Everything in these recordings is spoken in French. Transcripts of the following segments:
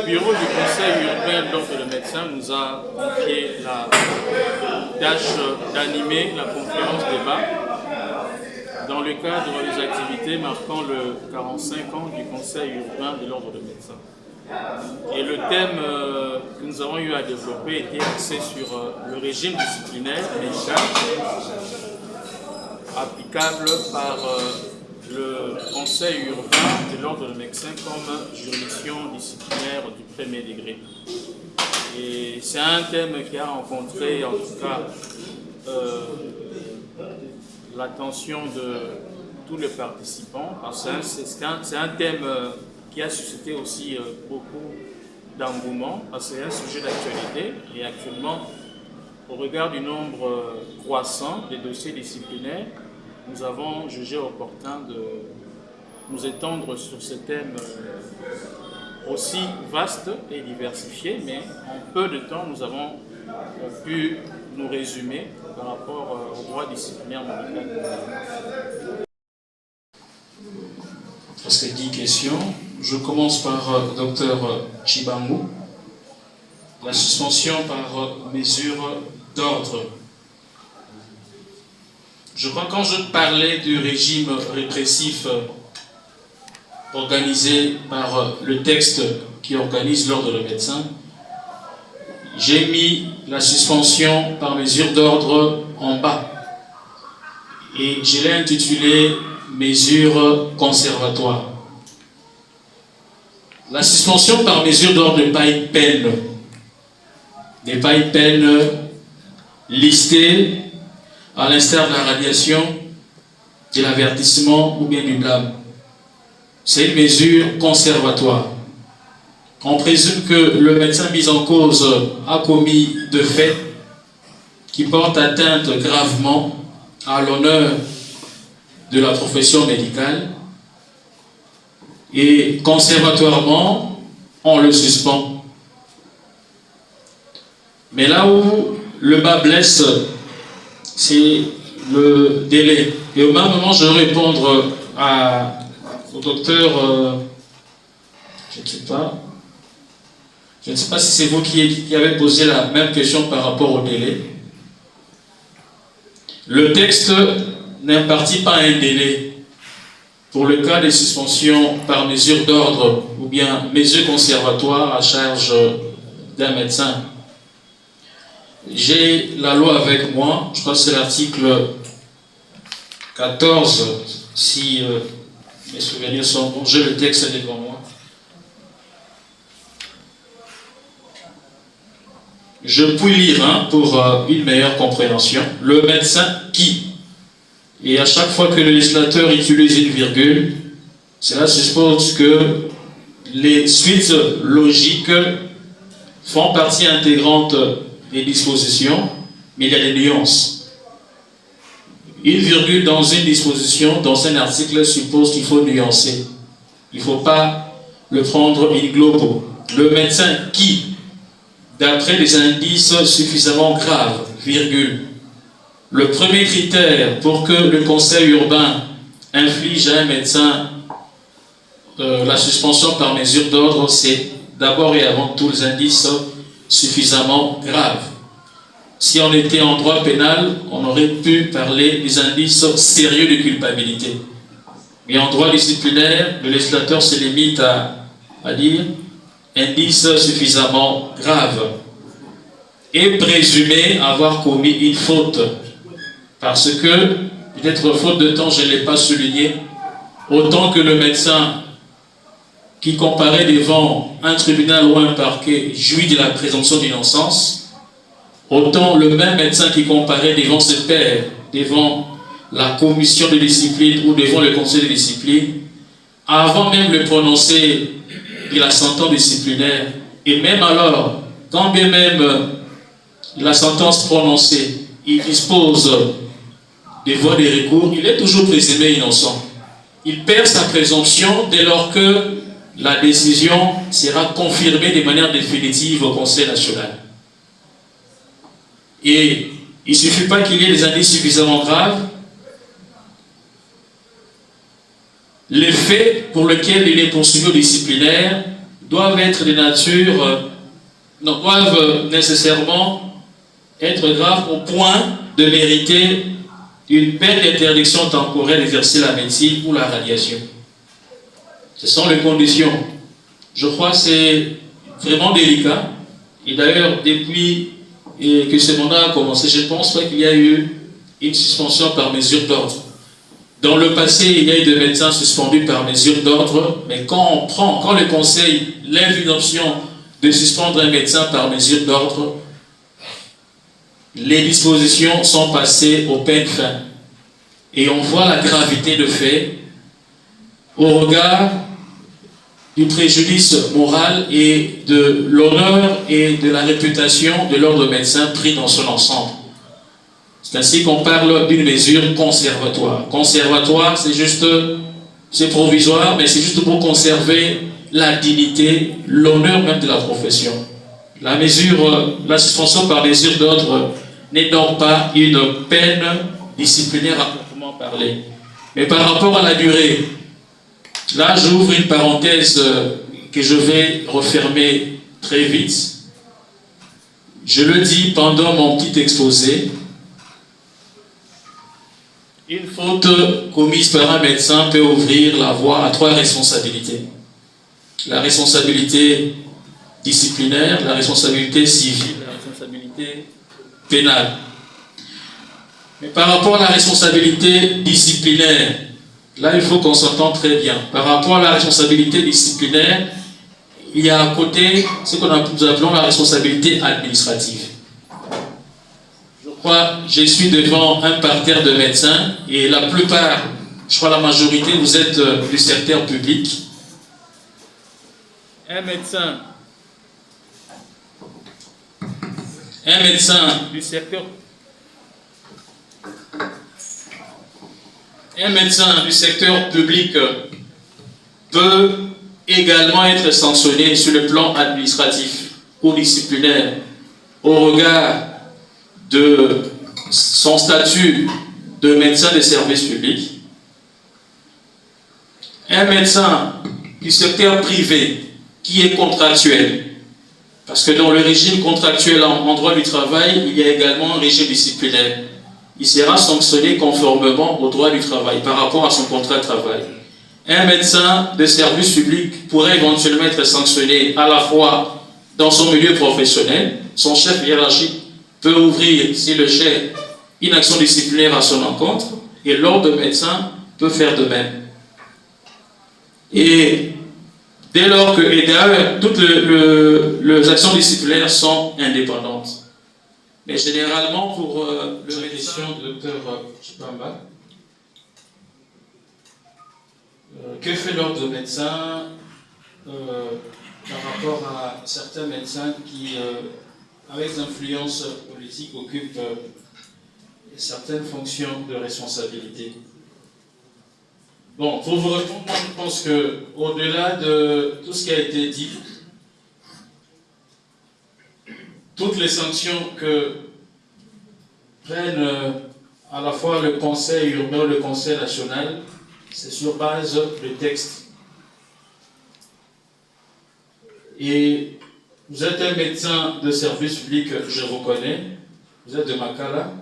bureau du Conseil urbain de l'Ordre des médecins nous a confié la tâche d'animer la conférence débat dans le cadre des activités marquant le 45 ans du Conseil urbain de l'Ordre des médecins. Et le thème que nous avons eu à développer était axé sur le régime disciplinaire médical applicable par le Conseil urbain de l'Ordre des médecins comme juridiction disciplinaire du premier degré. Et c'est un thème qui a rencontré en tout cas l'attention de tous les participants, parce que c'est un thème qui a suscité aussi beaucoup d'engouement, parce que c'est un sujet d'actualité, et actuellement, au regard du nombre croissant des dossiers disciplinaires, nous avons jugé opportun de nous étendre sur ce thème aussi vaste et diversifié, mais en peu de temps, nous avons pu nous résumer par rapport au droit disciplinaire médical. Presque 10 questions. Je commence par Dr Chibangu. La suspension par mesure d'ordre. Je crois que quand je parlais du régime répressif organisé par le texte qui organise l'ordre des médecins, j'ai mis la suspension par mesure d'ordre en bas et je l'ai intitulé mesure conservatoire. La suspension par mesure d'ordre n'est pas une peine, listée à l'instar de la radiation, de l'avertissement ou bien du blâme. C'est une mesure conservatoire. On présume que le médecin mis en cause a commis de faits qui portent atteinte gravement à l'honneur de la profession médicale et conservatoirement, on le suspend. Mais là où le bas blesse, c'est le délai. Et au même moment, je vais répondre au docteur, je ne sais pas si c'est vous qui avez posé la même question par rapport au délai. Le texte n'impartit pas un délai pour le cas de suspension par mesure d'ordre ou bien mesure conservatoire à charge d'un médecin. J'ai la loi avec moi, je crois que c'est l'article 14, si mes souvenirs sont bons, j'ai le texte devant moi. Je puis lire pour une meilleure compréhension. Le médecin qui, et à chaque fois que le législateur utilise une virgule, cela suppose que les suites logiques font partie intégrante des dispositions, mais il y a des nuances. Une virgule dans une disposition, dans un article, suppose qu'il faut nuancer. Il ne faut pas le prendre in globo. Le médecin qui, d'après des indices suffisamment graves, virgule. Le premier critère pour que le conseil urbain inflige à un médecin la suspension par mesure d'ordre, c'est d'abord et avant tout les indices suffisamment graves. Si on était en droit pénal, on aurait pu parler des indices sérieux de culpabilité. Mais en droit disciplinaire, le législateur se limite à dire indice suffisamment grave et présumé avoir commis une faute. Parce que, peut-être faute de temps, je ne l'ai pas souligné, autant que le médecin qui comparaît devant un tribunal ou un parquet jouit de la présomption d'innocence, autant le même médecin qui comparaît devant ses pairs, devant la commission de discipline ou devant le conseil de discipline, avant même le prononcer de la sentence disciplinaire, et même alors, quand bien même la sentence prononcée, il dispose des voies de recours, il est toujours présumé innocent. Il perd sa présomption dès lors que la décision sera confirmée de manière définitive au Conseil national. Et il ne suffit pas qu'il y ait des indices suffisamment graves. Les faits pour lesquels il est poursuivi au disciplinaire doivent être de nature, doivent nécessairement être graves au point de mériter une peine d'interdiction temporaire d'exercer la médecine ou la radiation. Ce sont les conditions. Je crois que c'est vraiment délicat. Et d'ailleurs, depuis que ce mandat a commencé, je ne pense pas qu'il y a eu une suspension par mesure d'ordre. Dans le passé, il y a eu des médecins suspendus par mesure d'ordre, mais quand le Conseil lève une option de suspendre un médecin par mesure d'ordre, les dispositions sont passées au peigne fin. Et on voit la gravité de fait au regard du préjudice moral et de l'honneur et de la réputation de l'ordre médecin pris dans son ensemble. C'est ainsi qu'on parle d'une mesure conservatoire. Conservatoire, c'est provisoire, mais c'est juste pour conserver la dignité, l'honneur même de la profession. La suspension par mesure d'ordre n'est donc pas une peine disciplinaire à proprement parler. Mais par rapport à la durée, là j'ouvre une parenthèse que je vais refermer très vite. Je le dis pendant mon petit exposé. Une faute commise par un médecin peut ouvrir la voie à 3 responsabilités. La responsabilité disciplinaire, la responsabilité civile, la responsabilité pénale. Mais par rapport à la responsabilité disciplinaire, là il faut qu'on s'entende très bien. Par rapport à la responsabilité disciplinaire, il y a à côté ce que nous appelons la responsabilité administrative. Je suis devant un parterre de médecins et la plupart, je crois la majorité, vous êtes du secteur public. Un médecin du secteur public peut également être sanctionné sur le plan administratif ou disciplinaire au regard de son statut de médecin de service public. Un médecin du secteur privé qui est contractuel, parce que dans le régime contractuel en droit du travail, il y a également un régime disciplinaire. Il sera sanctionné conformément au droit du travail par rapport à son contrat de travail. Un médecin de service public pourrait éventuellement être sanctionné à la fois dans son milieu professionnel, son chef hiérarchique peut ouvrir, si le chef, une action disciplinaire à son encontre, et l'ordre de médecin peut faire de même. Et dès lors que, et d'ailleurs, toutes les actions disciplinaires sont indépendantes. Mais généralement, pour le médecin, docteur Chipamba, que fait l'ordre de médecin par rapport à certains médecins qui, avec influence politique, occupent certaines fonctions de responsabilité? Bon, pour vous répondre, moi je pense qu'au-delà de tout ce qui a été dit, toutes les sanctions que prennent à la fois le Conseil urbain et le Conseil national, c'est sur base de textes. Et vous êtes un médecin de service public, je vous connais, vous êtes de Makala.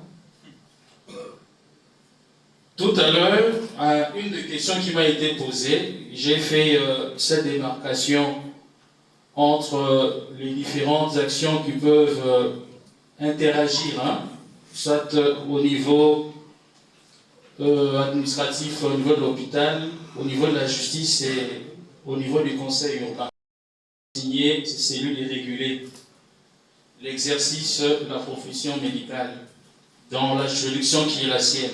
Tout à l'heure, à une des questions qui m'a été posée, j'ai fait cette démarcation entre les différentes actions qui peuvent interagir, soit au niveau administratif, au niveau de l'hôpital, au niveau de la justice et au niveau du conseil urbain. Signer ces cellules et réguler l'exercice de la profession médicale dans la juridiction qui est la sienne.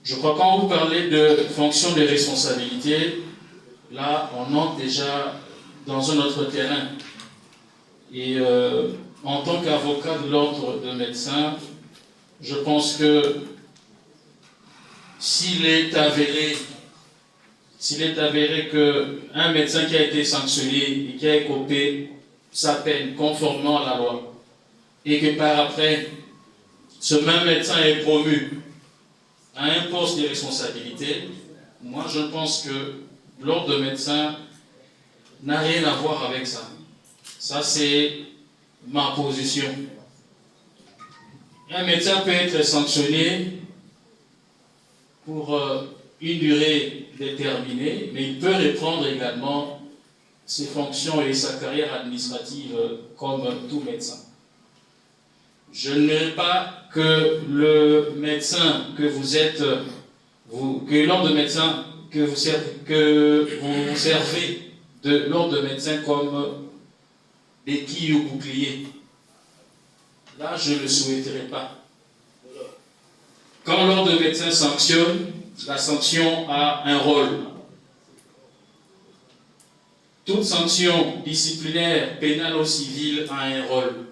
Je crois que quand vous parlez de fonction de responsabilité, là, on entre déjà dans un autre terrain. Et en tant qu'avocat de l'ordre de médecins, je pense que s'il est avéré qu'un médecin qui a été sanctionné et qui a écopé sa peine conformément à la loi, et que par après, ce même médecin est promu à un poste de responsabilité, moi je pense que l'ordre de médecin n'a rien à voir avec ça. Ça, c'est ma position. Un médecin peut être sanctionné pour une durée déterminée, mais il peut reprendre également ses fonctions et sa carrière administrative comme tout médecin. Je ne dirais pas que le médecin que vous êtes, que l'ordre de médecin que vous servez de l'ordre de médecin comme des quilles ou boucliers. Là, je ne le souhaiterais pas. Quand l'ordre de médecin sanctionne, la sanction a un rôle. Toute sanction disciplinaire, pénale ou civile a un rôle.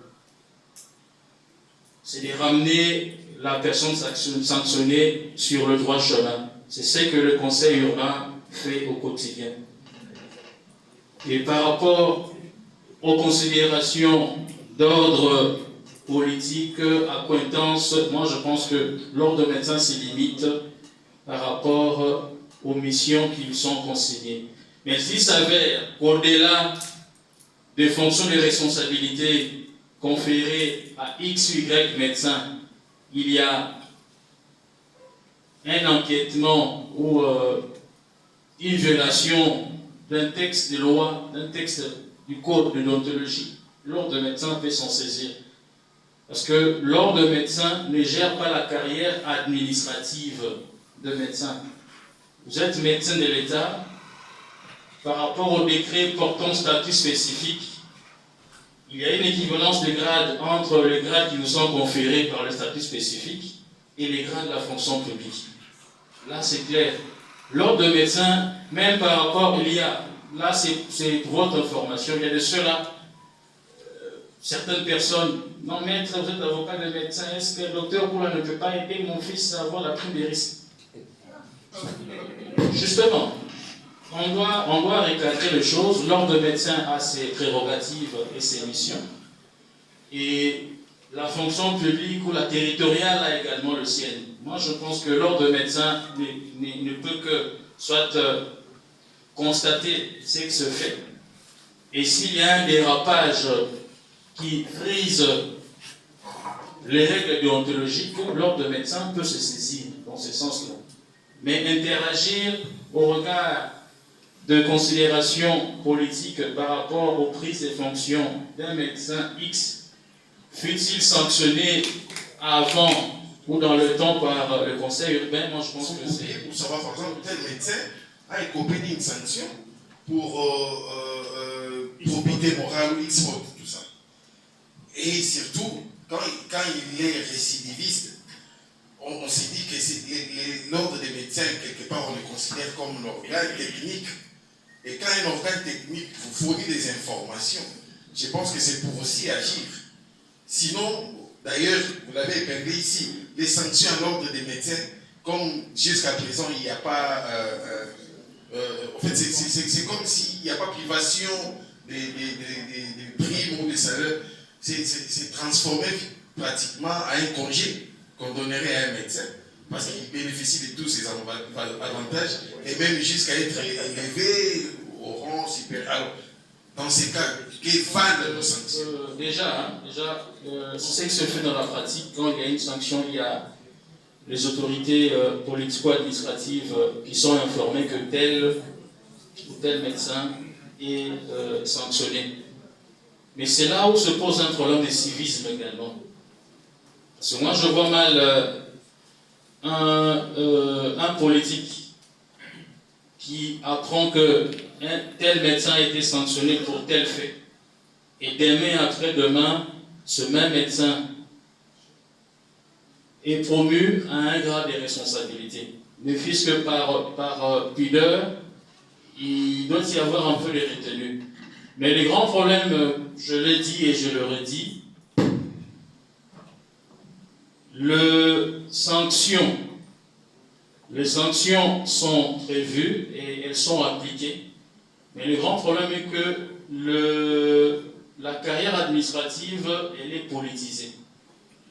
C'est de ramener la personne sanctionnée sur le droit chemin. C'est ce que le conseil urbain fait au quotidien. Et par rapport aux considérations d'ordre politique, accointance, moi je pense que l'ordre de médecin se limite par rapport aux missions qui lui sont consignées. Mais s'il s'avère qu'au-delà des fonctions de responsabilité conférées à X ou Y médecin, il y a un enquêtement ou une violation d'un texte de loi, d'un texte du code de déontologie, l'ordre de médecin peut s'en saisir. Parce que l'ordre de médecin ne gère pas la carrière administrative de médecin. Vous êtes médecin de l'État, par rapport au décret portant statut spécifique, il y a une équivalence de grades entre les grades qui nous sont conférés par le statut spécifique et les grades de la fonction publique. Là, c'est clair. L'ordre de médecin, même par rapport, il y a, là, c'est pour votre information, il y a de ceux-là, certaines personnes, non maître, vous êtes avocat de médecin, est-ce que le docteur Poula ne peut pas aider mon fils à avoir la prime des risques? Justement, on doit recadrer les choses. L'ordre de médecin a ses prérogatives et ses missions. Et la fonction publique ou la territoriale a également le sien. Moi, je pense que l'ordre de médecin ne peut que soit constater ce qui se fait. Et s'il y a un dérapage qui frise les règles déontologiques, l'ordre de médecin peut se saisir dans ce sens-là. Mais interagir au regard de considérations politiques par rapport aux prises de fonctions d'un médecin X, fut-il sanctionné avant ou dans le temps par le conseil urbain, moi je pense que c'est... Pour savoir, par exemple, tel médecin a écopé d'une sanction pour probité morale ou X faute, tout ça. Et surtout, quand il est récidiviste, on s'est dit que l'ordre des médecins, quelque part, on le considère comme un organe technique. Et quand un organe technique vous fournit des informations, je pense que c'est pour aussi agir. Sinon, d'ailleurs, vous l'avez épinglé ici, les sanctions à l'ordre des médecins, comme jusqu'à présent, il n'y a pas... en fait, c'est comme s'il n'y a pas privation des primes ou des salaires. C'est transformé pratiquement à un congé qu'on donnerait à un médecin, parce qu'il bénéficie de tous ces avantages, et même jusqu'à être élevé au rang supérieur. Alors, dans ces cas, quelle va de nos sanctions? Déjà, c'est ce qui se fait dans la pratique. Quand il y a une sanction, il y a les autorités politico-administratives qui sont informées que tel ou tel médecin est sanctionné. Mais c'est là où se pose un problème de civisme également. Parce que moi, je vois mal un politique qui apprend que un tel médecin a été sanctionné pour tel fait. Et demain, après-demain, ce même médecin est promu à un grade de responsabilité. Ne fût-ce que par pudeur, il doit y avoir un peu de retenue. Mais les grands problèmes, je l'ai dit et je le redis, les sanctions sont prévues et elles sont appliquées. Mais le grand problème est que la carrière administrative, elle est politisée.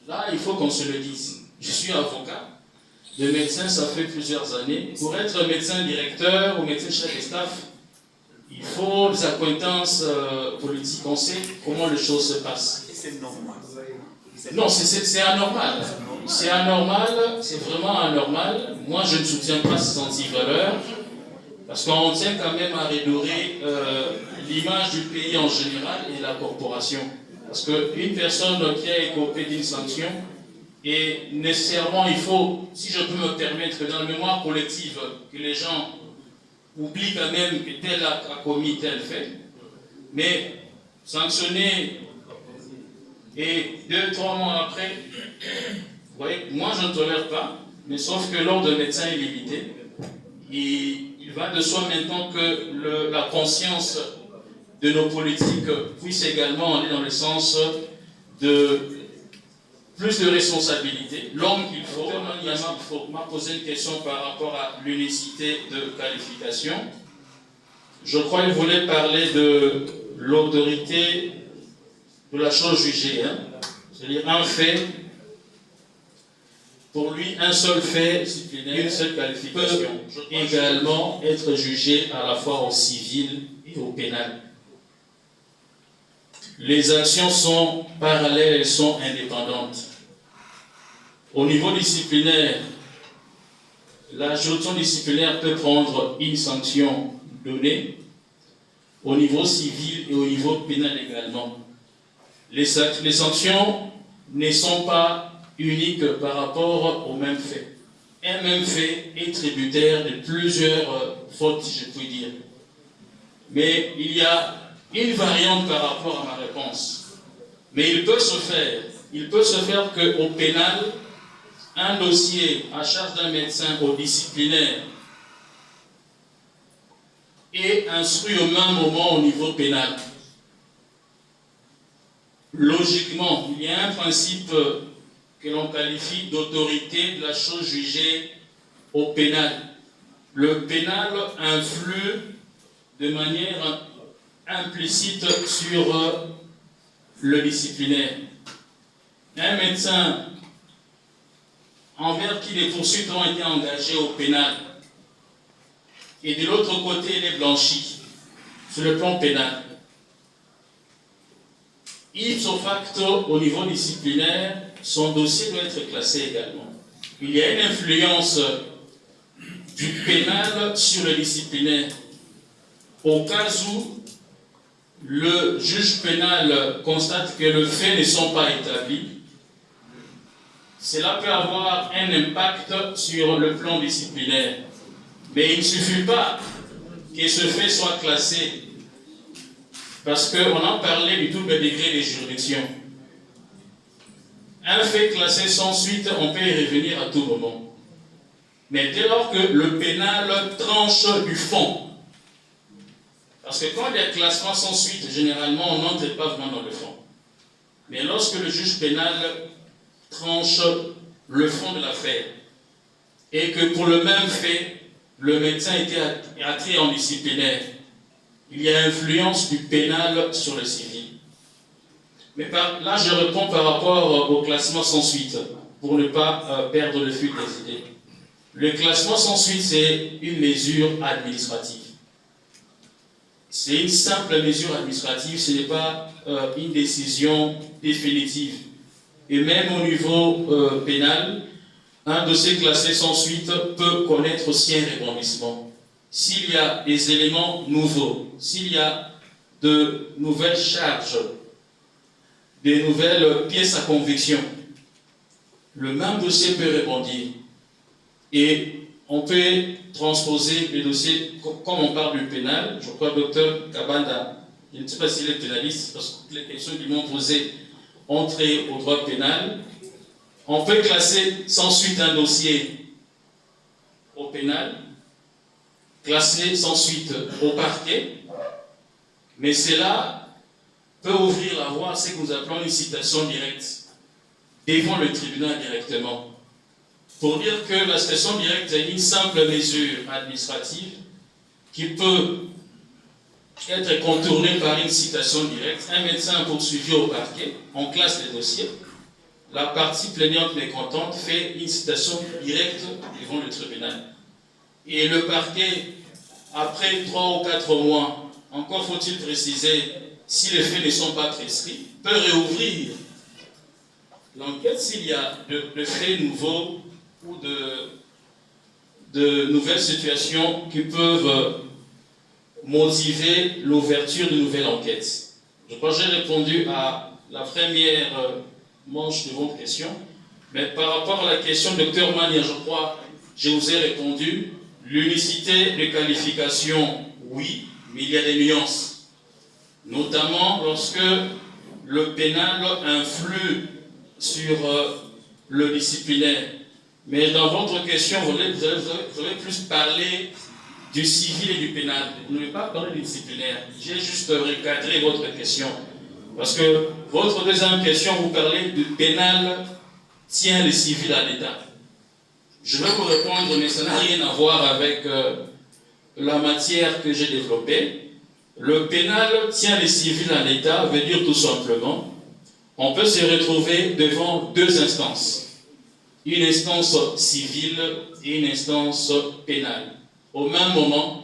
Là, il faut qu'on se le dise. Je suis avocat. Le médecin, ça fait plusieurs années. Pour être médecin directeur ou médecin chef de staff, il faut bonnes acquaintances politiques, on sait comment les choses se passent. Et c'est normal. Non, c'est anormal. C'est anormal, c'est vraiment anormal. Moi, je ne soutiens pas ces antivaleurs, parce qu'on tient quand même à redorer l'image du pays en général et de la corporation. Parce qu'une personne qui a écopé d'une sanction, et nécessairement, il faut, si je peux me permettre, que dans la mémoire collective, que les gens oublient quand même que tel a commis tel fait, mais sanctionner et 2-3 mois après, vous voyez, moi je ne tolère pas, mais sauf que l'ordre de médecin est limité. Il va de soi maintenant que la conscience de nos politiques puisse également aller dans le sens de plus de responsabilité. L'homme qu'il faut, il m'a posé une question par rapport à l'unicité de qualification. Je crois qu'il voulait parler de l'autorité de la chose jugée. Hein? C'est-à-dire un fait, pour lui, un seul fait, une seule qualification, peut également être jugé à la fois au civil et au pénal. Les actions sont parallèles, elles sont indépendantes. Au niveau disciplinaire, la juridiction disciplinaire peut prendre une sanction donnée au niveau civil et au niveau pénal également. Les sanctions ne sont pas uniques par rapport au même fait. Un même fait est tributaire de plusieurs fautes, si je puis dire. Mais il y a une variante par rapport à ma réponse. Mais il peut se faire qu'au pénal, un dossier à charge d'un médecin au disciplinaire est instruit au même moment au niveau pénal. Logiquement, il y a un principe que l'on qualifie d'autorité de la chose jugée au pénal. Le pénal influe de manière implicite sur le disciplinaire. Un médecin envers qui les poursuites ont été engagées au pénal et de l'autre côté il est blanchi sur le plan pénal. Ipso facto, au niveau disciplinaire, son dossier doit être classé également. Il y a une influence du pénal sur le disciplinaire. Au cas où le juge pénal constate que les faits ne sont pas établis, cela peut avoir un impact sur le plan disciplinaire. Mais il ne suffit pas que ce fait soit classé, parce qu'on en parlait du double degré des juridictions. Un fait classé sans suite, on peut y revenir à tout moment. Mais dès lors que le pénal tranche du fond, parce que quand il y a classement sans suite, généralement on n'entre pas vraiment dans le fond. Mais lorsque le juge pénal tranche le fond de l'affaire, et que pour le même fait, le médecin était attiré en disciplinaire, il y a influence du pénal sur le civil. Mais là, je réponds par rapport au classement sans suite, pour ne pas perdre le fil des idées. Le classement sans suite, c'est une mesure administrative. C'est une simple mesure administrative, ce n'est pas une décision définitive. Et même au niveau pénal, un dossier classé sans suite peut connaître aussi un rebondissement. S'il y a des éléments nouveaux, s'il y a de nouvelles charges, des nouvelles pièces à conviction, le même dossier peut rebondir. Et on peut transposer le dossier, comme on parle du pénal, je crois que le docteur Kabanda, je ne sais pas s'il est pénaliste, parce que toutes les questions qu'ils m'ont posées ont trait au droit pénal. On peut classer sans suite un dossier au pénal, classer sans suite au parquet, mais cela peut ouvrir la voie à ce que nous appelons une citation directe devant le tribunal directement. Pour dire que la citation directe est une simple mesure administrative qui peut être contournée par une citation directe. Un médecin poursuivi au parquet, on classe les dossiers. La partie plaignante mécontente fait une citation directe devant le tribunal. Et le parquet, après 3 ou 4 mois, encore faut-il préciser, si les faits ne sont pas prescrits, peut réouvrir l'enquête s'il y a de faits nouveaux ou de nouvelles situations qui peuvent motiver l'ouverture de nouvelles enquêtes. Je crois que j'ai répondu à la première manche de votre question, mais par rapport à la question de Dr Mania, je crois que je vous ai répondu. L'unicité de qualification, oui, mais il y a des nuances. Notamment lorsque le pénal influe sur le disciplinaire. Mais dans votre question, vous allez plus parler du civil et du pénal. Vous n'avez pas parlé du disciplinaire. J'ai juste recadré votre question. Parce que votre deuxième question, vous parlez du pénal tient le civil à l'État. Je vais vous répondre, mais ça n'a rien à voir avec la matière que j'ai développée. Le pénal tient le civil à l'État veut dire tout simplement, on peut se retrouver devant deux instances. Une instance civile et une instance pénale. Au même moment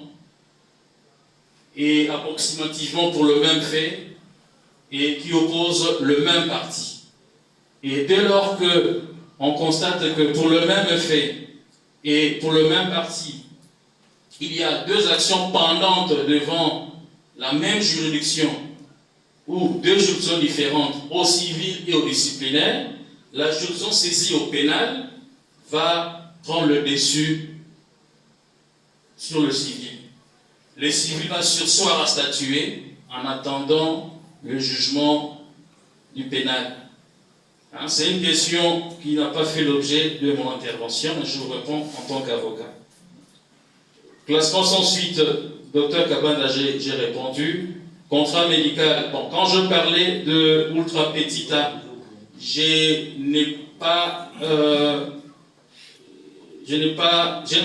et approximativement pour le même fait et qui opposent le même parti. Et dès lors qu'on constate que pour le même fait et pour le même parti, il y a deux actions pendantes devant la même juridiction ou deux juridictions différentes au civil et au disciplinaire, la juridiction saisie au pénal va prendre le dessus sur le civil. Le civil va surseoir à statuer en attendant le jugement du pénal. Hein, c'est une question qui n'a pas fait l'objet de mon intervention, mais je vous réponds en tant qu'avocat. Classement sans suite, docteur Kabanda, j'ai répondu. Contrat médical, bon, quand je parlais de ultra petita, j'ai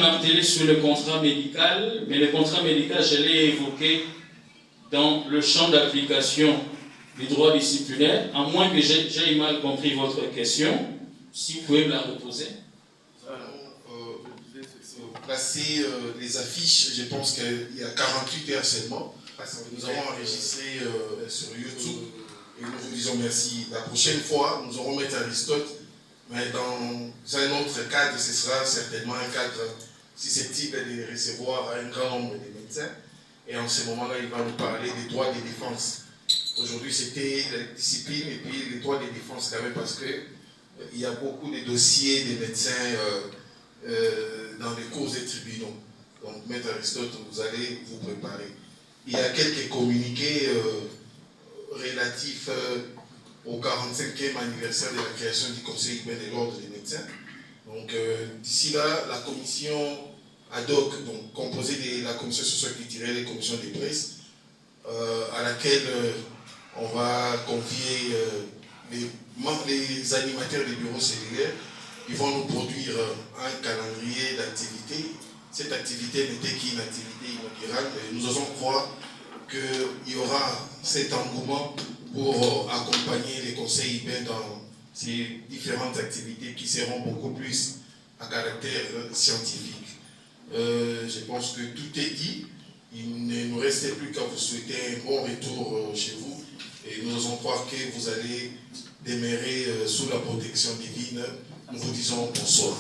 martelé sur le contrat médical, mais le contrat médical, je l'ai évoqué dans le champ d'application du droit disciplinaire, à moins que j'ai mal compris votre question, si vous pouvez me la reposer. Placer les affiches, je pense qu'il y a 48 heures seulement. Nous avons enregistré sur YouTube et nous vous disons merci. La prochaine fois, nous aurons mettre Aristote, mais dans un autre cadre, ce sera certainement un cadre susceptible de recevoir un grand nombre de médecins. Et en ce moment-là, il va nous parler des droits de défense. Aujourd'hui, c'était la discipline et puis les droits de défense quand même parce qu'il y a beaucoup de dossiers des médecins dans les cours des tribunaux. Donc, Maître Aristote, vous allez vous préparer. Il y a quelques communiqués relatifs au 45e anniversaire de la création du Conseil urbain de l'Ordre des médecins. Donc, d'ici là, la commission ad hoc, donc composée de la commission socio-culturelle et la commission des presse, à laquelle on va confier les animateurs des bureaux cellulaires. Ils vont nous produire un calendrier d'activités. Cette activité n'était qu'une activité inaugurale. Nous osons croire qu'il y aura cet engouement pour accompagner les conseils urbains dans ces différentes activités qui seront beaucoup plus à caractère scientifique. Je pense que tout est dit. Il ne nous restait plus qu'à vous souhaiter un bon retour chez vous. Et nous osons croire que vous allez demeurer sous la protection divine. Nous vous disons bonsoir.